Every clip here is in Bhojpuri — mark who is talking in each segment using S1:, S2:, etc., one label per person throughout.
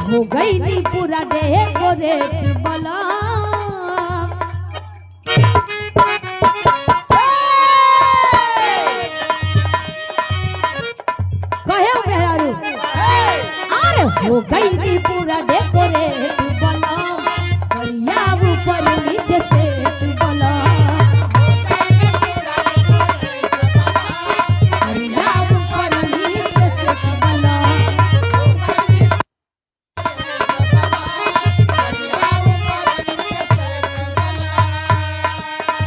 S1: हो गई नी पूरा डेकोरेट बला कहे मेहरारू अरे हो गई नी पूरा डेकोरेट बला करिया ऊपर नीचे सेट बला करिया ऊपर नीचे सेट बला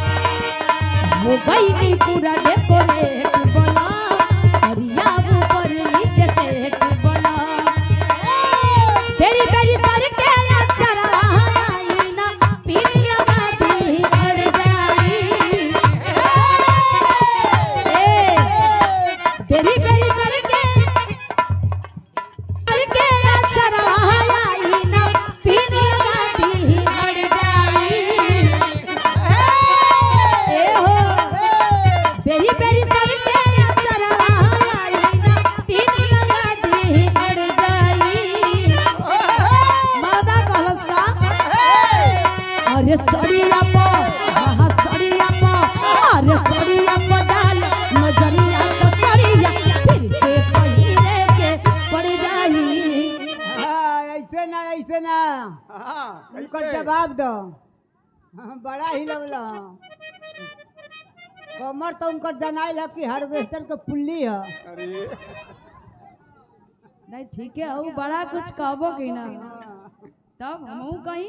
S1: हो गई नी पूरा डेकोरेट बला करिया ऊपर नीचे सेट बला तेरी तेरी सर के अक्षरा आई ना पीली बाती अड़ जाई तेरी तेरी सर के अक्षरा आई ना पीली बाती अड़ जाई बेरी बेरी सर के अक्षरा आई ना पीली बाती अड़ जाई मादा कहलस का अरे सड़िया पो हां सड़िया पो अरे सड़िया पो डाल नजरिया तो सड़िया फिर से पहिरे के पड़ जाई
S2: ऐसे ना उनका जवाब दो बड़ा ही लगला कमर तो उनका जनाइल है कि हार्वेस्टर के पुल्ली है
S1: नहीं ठीक है वो बड़ा कुछ कहबो की ना तब हमहू कहीं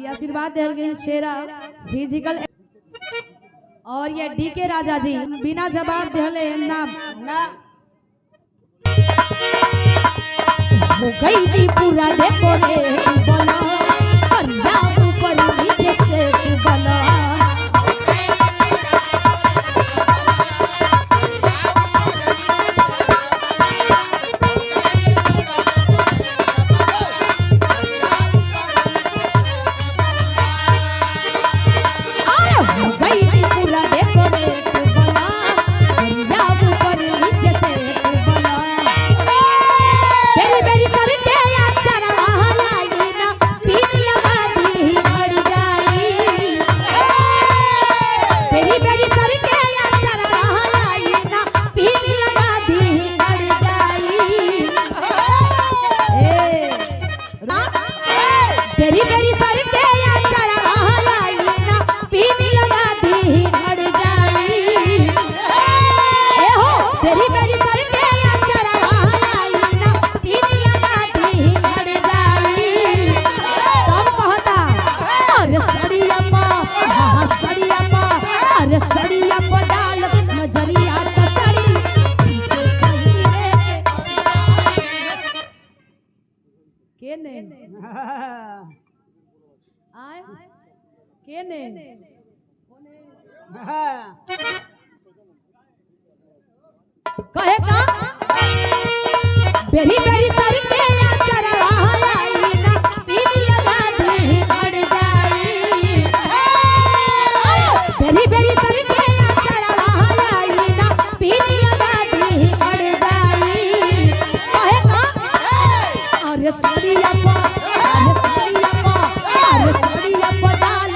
S1: ये आशीर्वाद दे गए शेरा फिजिकल और ये डीके राजा जी बिना जवाब देले नाम हो गई नी पूरा डेकोरेट बना करिया ऊपर नीचे सेट बना तेरी मेरी सर के अक्षरा आई ना पीली लगा दी अड़ जाई ए हो तेरी मेरी सर के अक्षरा आई ना पीली लगा दी अड़ जाई तब कहता अरे सड़िया पा हां सड़िया पा अरे सड़िया पा डाल नजरिया तो सड़ी से पहिरे के ने आए केने कहे का बेरी बेरी सर के अक्षरा आई ना पीली लगा दी अड़ जाई बेरी बेरी सर के अक्षरा आई ना पीली लगा दी अड़ जाई कहे का अरे सड़िया पा अरे सड़िया पा अरे सड़िया पा डाल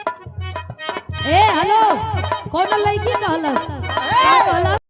S1: ए हेलो कौन लड़की कहलस